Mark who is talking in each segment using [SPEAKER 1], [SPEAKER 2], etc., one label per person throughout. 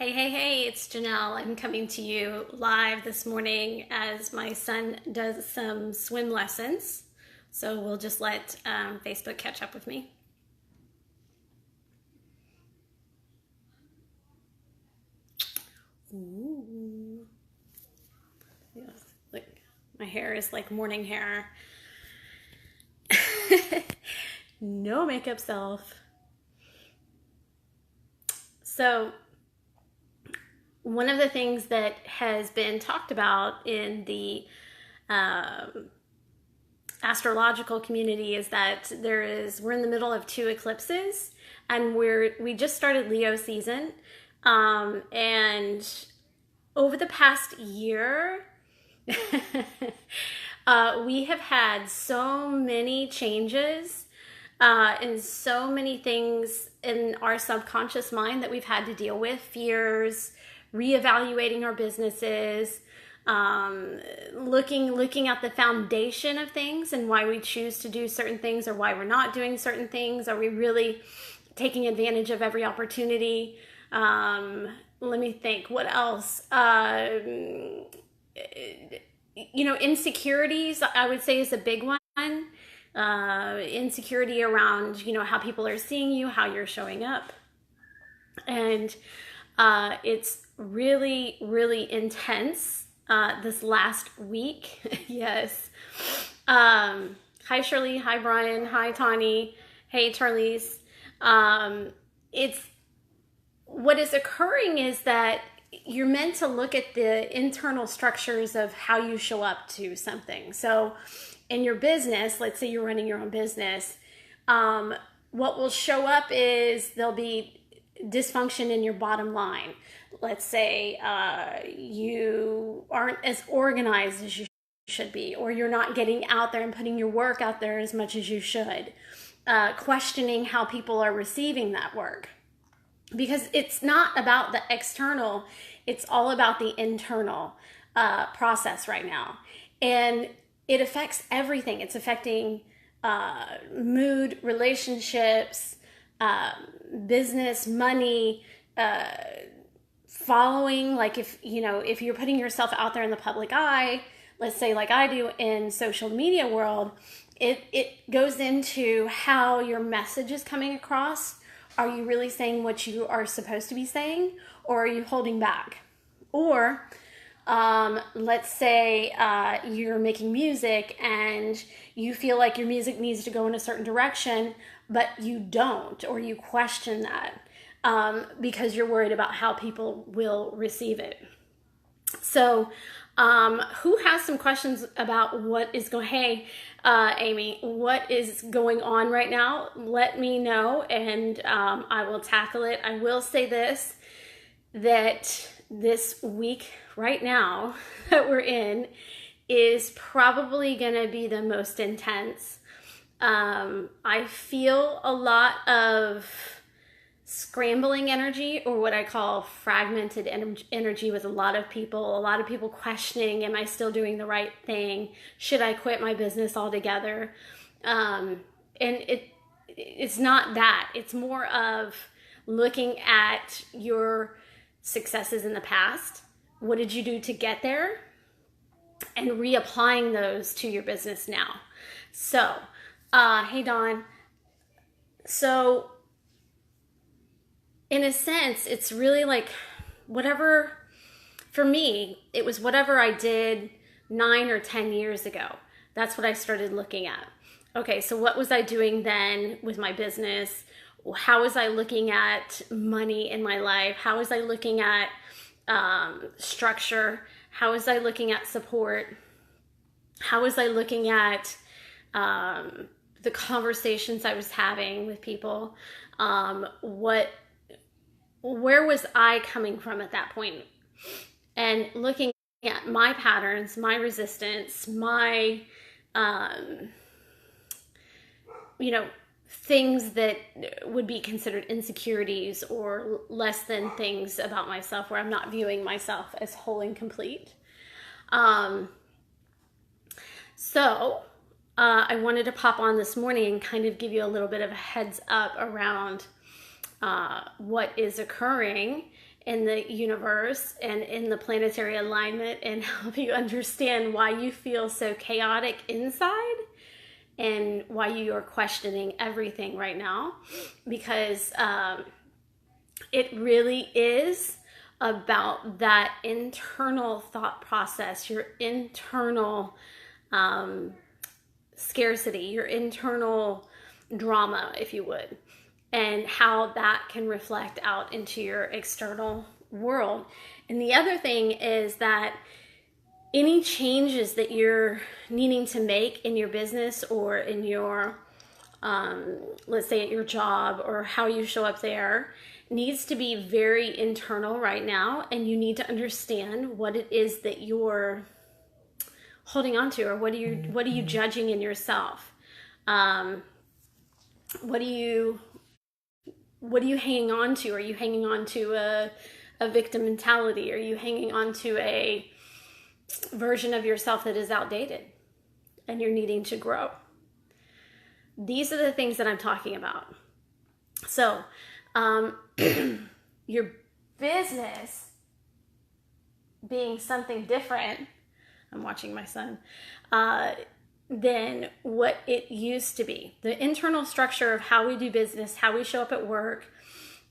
[SPEAKER 1] Hey, hey, hey, it's Janelle. I'm coming to you live this morning as my son does some swim lessons. So we'll just let Facebook catch up with me. Ooh. Yes. Look, my hair is like morning hair. No makeup self. So, one of the things that has been talked about in the um, astrological community is that we're in the middle of two eclipses, and we just started Leo season, and over the past year we have had so many changes and so many things in our subconscious mind that we've had to deal with: fears, reevaluating our businesses, looking at the foundation of things and why we choose to do certain things or why we're not doing certain things. Are we really taking advantage of every opportunity? Let me think. What else? Insecurities, I would say, is a big one. Insecurity around, how people are seeing you, how you're showing up. And it's really, really intense this last week. Yes. Hi, Shirley. Hi, Brian. Hi, Tawny. Hey, Charlize. It's what is occurring is that you're meant to look at the internal structures of how you show up to something. So in your business, let's say you're running your own business, what will show up is there'll be dysfunction in your bottom line. Let's say you aren't as organized as you should be, or you're not getting out there and putting your work out there as much as you should. Questioning how people are receiving that work. Because it's not about the external, it's all about the internal process right now. And it affects everything. It's affecting mood, relationships, business, money, following. Like if you're putting yourself out there in the public eye, let's say like I do in social media world, it goes into how your message is coming across. Are you really saying what you are supposed to be saying, or are you holding back? Or let's say you're making music and you feel like your music needs to go in a certain direction, but you don't, or you question that because you're worried about how people will receive it. So who has some questions about what is going? Hey, Amy, what is going on right now? Let me know, and I will tackle it. I will say this, that this week right now that we're in is probably going to be the most intense. I feel a lot of scrambling energy, or what I call fragmented energy, with a lot of people questioning, am I still doing the right thing? Should I quit my business altogether? And it's not that. It's more of looking at your successes in the past. What did you do to get there? And reapplying those to your business now. So, hey Dawn. So, in a sense, it's really like whatever, for me, it was whatever I did 9 or 10 years ago. That's what I started looking at. Okay, so what was I doing then with my business? How was I looking at money in my life? How was I looking at structure? How was I looking at support? How was I looking at the conversations I was having with people? Where was I coming from at that point? And looking at my patterns, my resistance, my, things that would be considered insecurities or less than things about myself, where I'm not viewing myself as whole and complete. So I wanted to pop on this morning and kind of give you a little bit of a heads up around what is occurring in the universe and in the planetary alignment, and help you understand why you feel so chaotic inside and why you are questioning everything right now. Because it really is about that internal thought process, your internal scarcity, your internal drama, if you would, and how that can reflect out into your external world. And the other thing is that any changes that you're needing to make in your business or in your, let's say at your job or how you show up there, needs to be very internal right now. And you need to understand what it is that you're holding on to, or what are you judging in yourself? What are you hanging on to? Are you hanging on to a victim mentality? Are you hanging on to a version of yourself that is outdated and you're needing to grow? These are the things that I'm talking about. So, your business being something different, I'm watching my son, than what it used to be. The internal structure of how we do business, how we show up at work,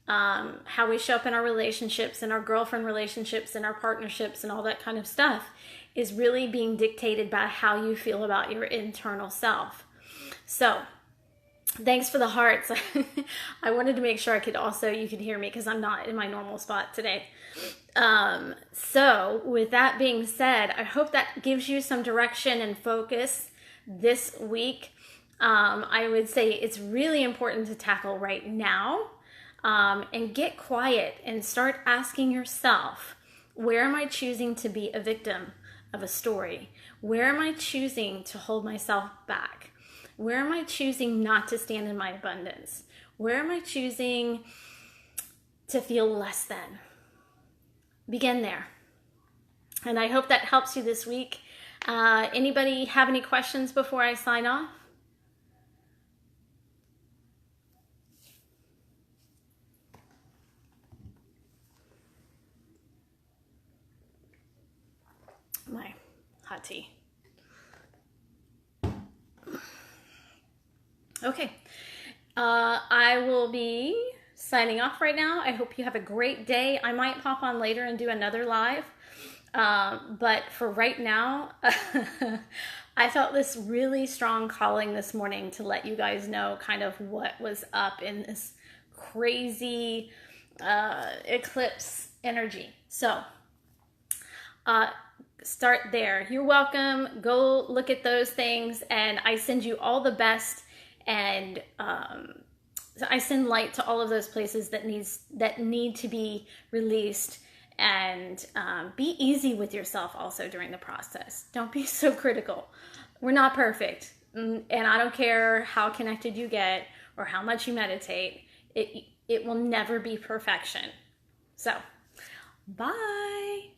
[SPEAKER 1] how we show up in our relationships and our girlfriend relationships and our partnerships and all that kind of stuff is really being dictated by how you feel about your internal self. So, thanks for the hearts. I wanted to make sure you could hear me because I'm not in my normal spot today. So with that being said, I hope that gives you some direction and focus this week. I would say it's really important to tackle right now, and get quiet and start asking yourself, where am I choosing to be a victim of a story? Where am I choosing to hold myself back? Where am I choosing not to stand in my abundance? Where am I choosing to feel less than? Begin there. And I hope that helps you this week. Anybody have any questions before I sign off? My hot tea. Okay, I will be signing off right now. I hope you have a great day. I might pop on later and do another live, but for right now, I felt this really strong calling this morning to let you guys know kind of what was up in this crazy eclipse energy. So, start there. You're welcome. Go look at those things, and I send you all the best. And I send light to all of those places that need to be released. And be easy with yourself also during the process. Don't be so critical. We're not perfect. And I don't care how connected you get or how much you meditate. It will never be perfection. So, bye.